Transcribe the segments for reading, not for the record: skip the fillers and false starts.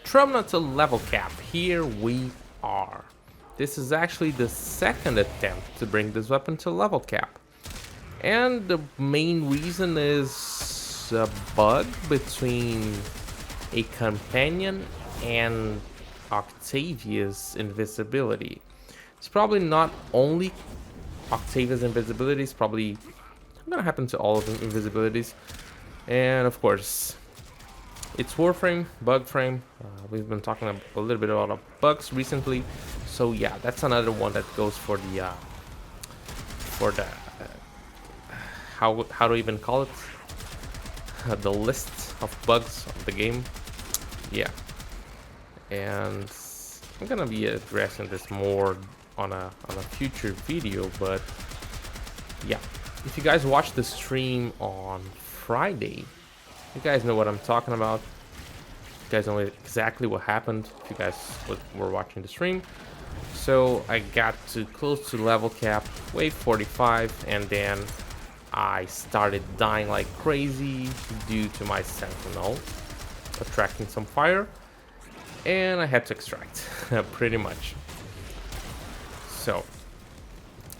Trumna to level cap. Here we are. This is actually the second attempt to bring this weapon to level cap. And the main reason is a bug between a companion and Octavia's invisibility. It's probably not only Octavia's invisibility, it's probably gonna happen to all of the invisibilities. And of course, it's Warframe, bug frame. We've been talking a little bit about bugs recently, so yeah, that's another one that goes for the how to even call it, the list of bugs of the game. Yeah, and I'm gonna be addressing this more on a future video, but yeah, if you guys watched the stream on Friday, you guys know what I'm talking about. You guys know exactly what happened if you guys were watching the stream. So I got to close to level cap, wave 45, and then I started dying like crazy due to my sentinel attracting some fire, and I had to extract pretty much. So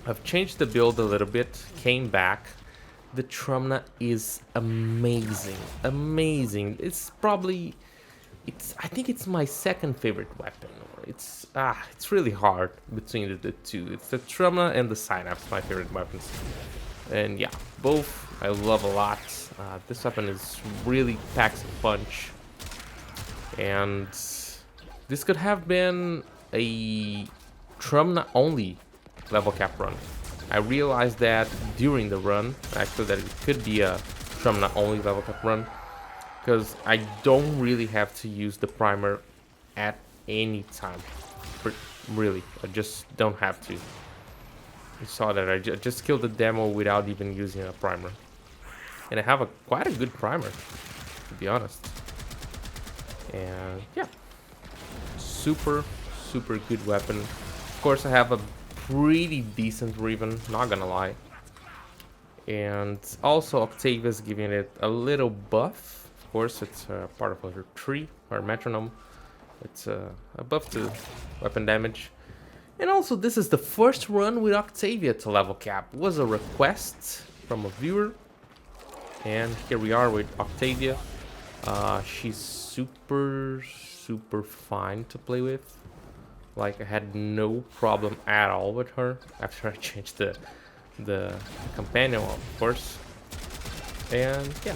I've changed the build a little bit, came back. The Trumna is amazing, amazing. I think it's my second favorite weapon. It's really hard between the two. It's the Trumna and the Synapse, my favorite weapons. And yeah, both I love a lot. This weapon is really packs a punch, and this could have been a Trumna only level cap run. I realized that during the run, actually, that it could be a Trumna only level cap run, because I don't really have to use the primer at any time. Really, I just don't have to. You saw that I just killed the demo without even using a primer, and I have quite a good primer, to be honest. And yeah, super good weapon. Of course, I have a pretty decent Riven, not gonna lie. And also Octavia's giving it a little buff. Of course, it's part of her tree, or metronome. It's a buff to weapon damage. And also, this is the first run with Octavia to level cap. It was a request from a viewer, and here we are with Octavia. She's super fine to play with. Like, I had no problem at all with her after I changed the companion, of course. And yeah,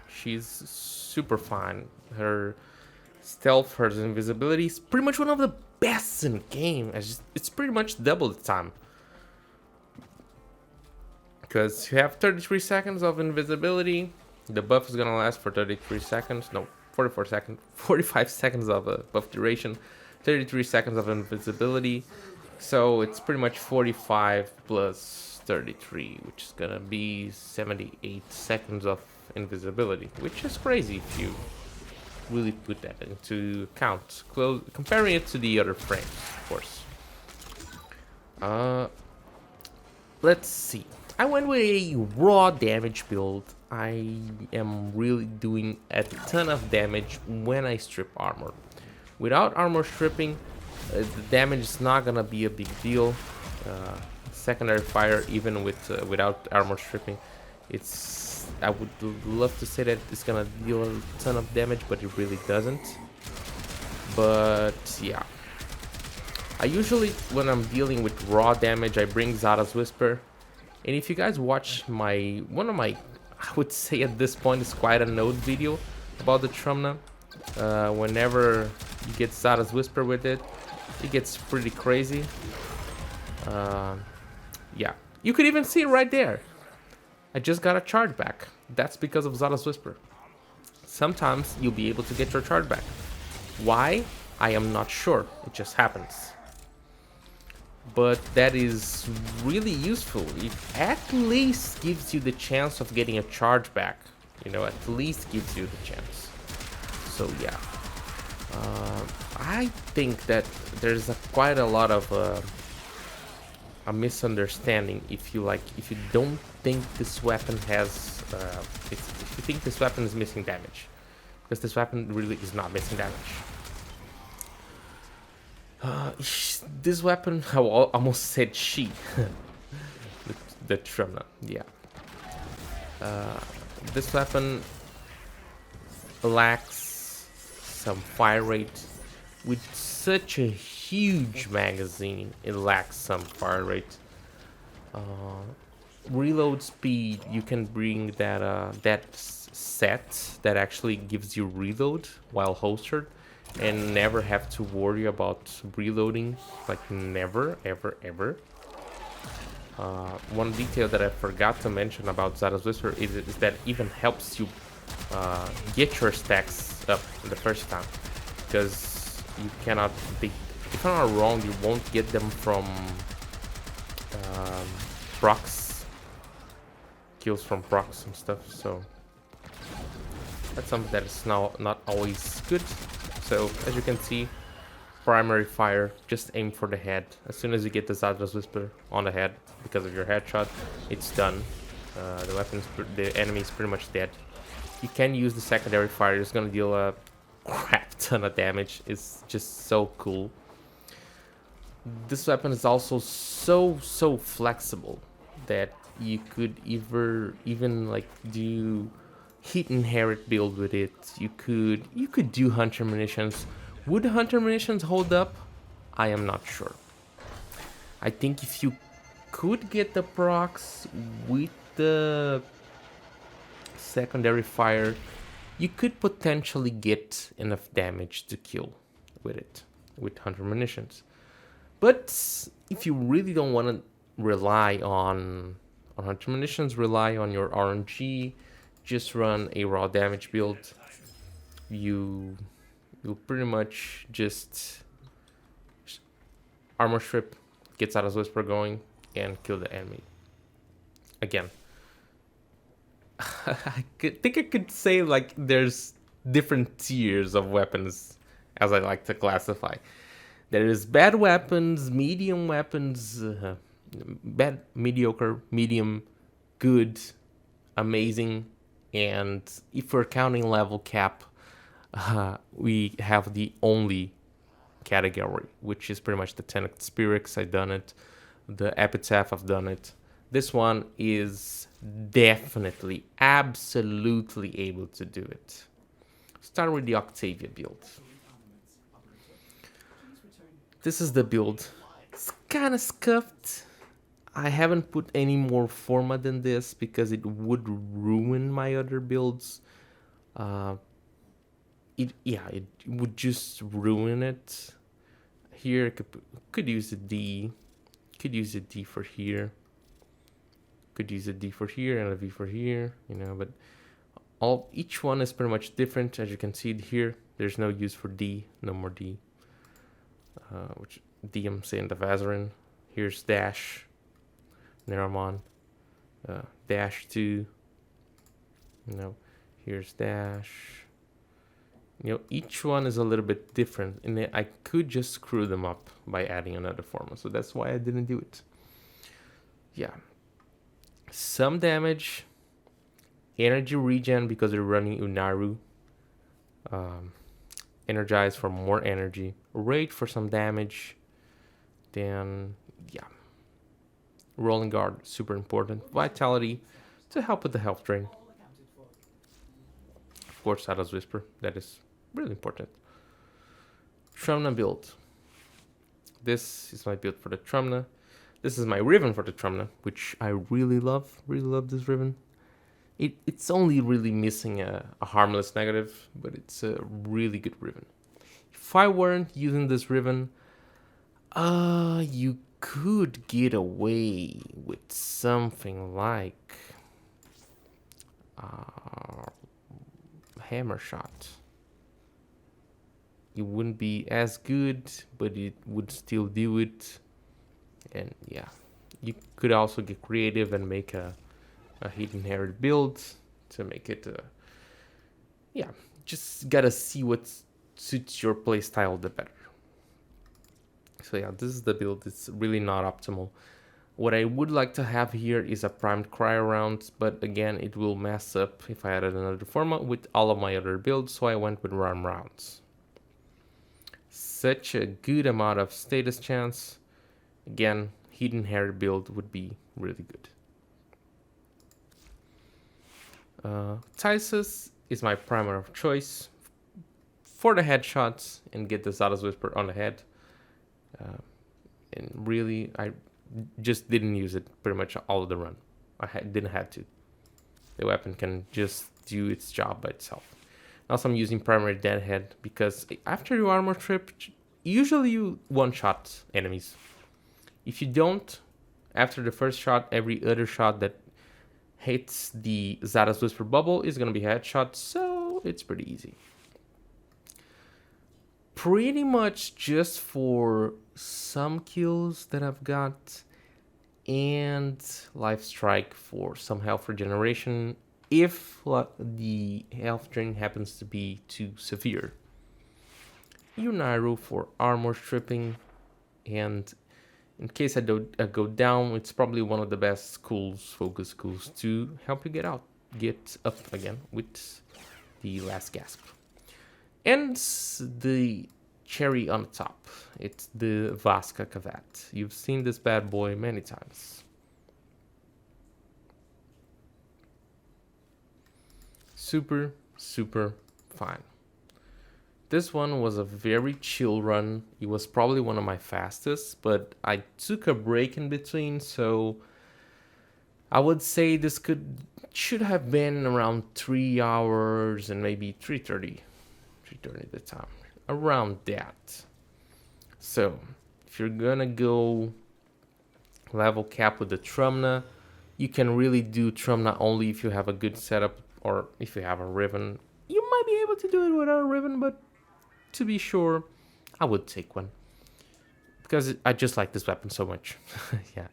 she's super fine. Her stealth, her invisibility is pretty much one of the best in the game. It's pretty much double the time, because you have 33 seconds of invisibility. The buff is gonna last for 33 seconds. No, 44 seconds. 45 seconds of buff duration. 33 seconds of invisibility. So it's pretty much 45 plus 33, which is gonna be 78 seconds of invisibility, which is crazy if you really put that into account. Comparing it to the other frames, of course. Let's see. I went with a raw damage build. I am really doing a ton of damage when I strip armor. Without armor stripping, the damage is not gonna be a big deal. Secondary fire, even without armor stripping, I would love to say that it's gonna deal a ton of damage, but it really doesn't. But yeah, I usually, when I'm dealing with raw damage, I bring Zada's Whisper. And if you guys watch one of my, I would say at this point, it's quite a node video about the Trumna. Whenever you get Zada's Whisper with it, it gets pretty crazy. Yeah, you could even see it right there. I just got a charge back. That's because of Zada's Whisper. Sometimes you'll be able to get your charge back. Why? I am not sure. It just happens. But that is really useful. It at least gives you the chance of getting a charge back. You know, at least gives you the chance. So yeah, I think that there's quite a lot of a misunderstanding if you don't think this weapon has if you think this weapon is missing damage, because this weapon really is not missing damage. This weapon, I almost said she. the Trumna, yeah. This weapon lacks some fire rate. With such a huge magazine, it lacks some fire rate. Reload speed, you can bring that set that actually gives you reload while holstered, and never have to worry about reloading, like never, ever, ever. One detail that I forgot to mention about Zara's Whisper is that it even helps you get your stacks up the first time, because you cannot, if I'm not wrong, you won't get them from procs, kills from procs and stuff, so that's something that is now not always good. So as you can see, primary fire, just aim for the head. As soon as you get the Zara's Whisper on the head, because of your headshot, it's done. The enemy is pretty much dead. You can use the secondary fire. It's gonna deal a crap ton of damage. It's just so cool. This weapon is also so flexible that you could even like do hit inherit build with it. You could do hunter munitions. Would hunter munitions hold up? I am not sure. I think if you could get the procs with the secondary fire, you could potentially get enough damage to kill with it, with hunter munitions. But if you really don't want to rely on hunter munitions, rely on your RNG, just run a raw damage build. You'll pretty much just armor strip, get Zara's Whisper going, and kill the enemy. Again, I think I could say like there's different tiers of weapons, as I like to classify. There is bad weapons, medium weapons, bad, mediocre, medium, good, amazing, and if we're counting level cap, we have the only category, which is pretty much the Tenet Spirix. I've done it. The Epitaph, I've done it. This one is definitely, absolutely able to do it. Start with the Octavia build. This is the build. It's kind of scuffed. I haven't put any more forma than this because it would ruin my other builds. It would just ruin it. Here, could use a D. Could use a D for here. Could use a D for here and a V for here, you know, but each one is pretty much different. As you can see here, there's no use for D, no more D. Which D I'm saying the Vazarin. Here's Dash, Neramon, Dash 2. You know, here's Dash. You know, each one is a little bit different, and I could just screw them up by adding another forma, so that's why I didn't do it. Yeah. Some damage, energy regen because they're running Unaru, energize for more energy, rate for some damage, then yeah, rolling guard, super important, vitality to help with the health drain, of course Zara's Whisper, that is really important. Trumna build. This is my build for the Trumna. This is my Riven for the Trumna, which I really love this Riven. It's only really missing a harmless negative, but it's a really good Riven. If I weren't using this Riven, you could get away with something like Hammer Shot. It wouldn't be as good, but it would still do it. And yeah, you could also get creative and make a hit inherit build to make it just gotta see what suits your playstyle the better. So yeah, this is the build. It's really not optimal. What I would like to have here is a primed cryo round, but again, it will mess up if I added another format with all of my other builds, so I went with RAM rounds. Such a good amount of status chance. Again, hidden hair build would be really good. Arthuss is my primer of choice for the headshots and get the Zada's Whisper on the head. And really, I just didn't use it pretty much all of the run. Didn't have to. The weapon can just do its job by itself. Also, I'm using primary deadhead because after you armor trip, usually you one-shot enemies. If you don't, after the first shot, every other shot that hits the Zada's Whisper bubble is going to be headshot, so it's pretty easy. Pretty much just for some kills that I've got, and Life Strike for some health regeneration if the health drain happens to be too severe. Unairu for armor stripping, and in case I go down, it's probably one of the best focus schools to help you get up again with the last gasp. And the cherry on top, it's the Vasca Cavat. You've seen this bad boy many times. Super, super fine. This one was a very chill run. It was probably one of my fastest, but I took a break in between, so I would say this should have been around 3 hours and maybe 3:30 at the time. Around that. So, if you're gonna go level cap with the Trumna, you can really do Trumna only if you have a good setup or if you have a Riven. You might be able to do it without a Riven, but to be sure, I would take one. Because I just like this weapon so much. Yeah.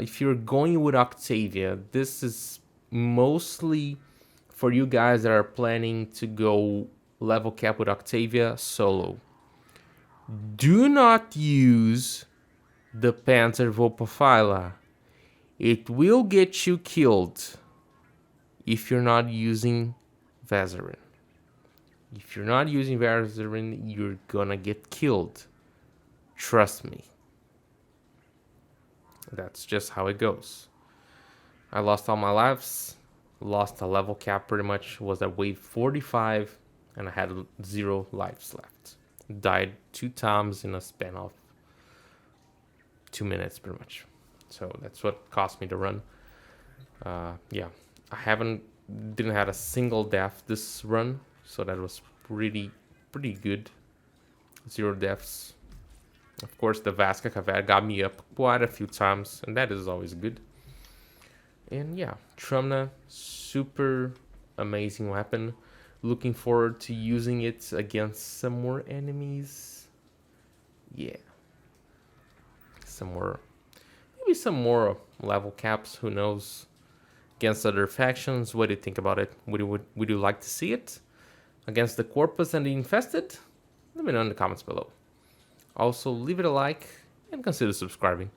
If you're going with Octavia, this is mostly for you guys that are planning to go level cap with Octavia solo. Do not use the Panzer Vopophyla. It will get you killed if you're not using Vazarin. If you're not using Vazarin, you're gonna get killed. Trust me. That's just how it goes. I lost all my lives. Lost a level cap pretty much. Was at wave 45. And I had 0 lives left. Died 2 times in a span of 2 minutes pretty much. So that's what cost me the run. Yeah. I didn't have a single death this run. So that was pretty good. 0 deaths. Of course, the Vasca Cavat got me up quite a few times, and that is always good. And yeah, Trumna, super amazing weapon. Looking forward to using it against some more enemies. Yeah. Maybe some more level caps, who knows. Against other factions, what do you think about it? Would you like to see it? Against the Corpus and the Infested? Let me know in the comments below. Also, leave it a like and consider subscribing.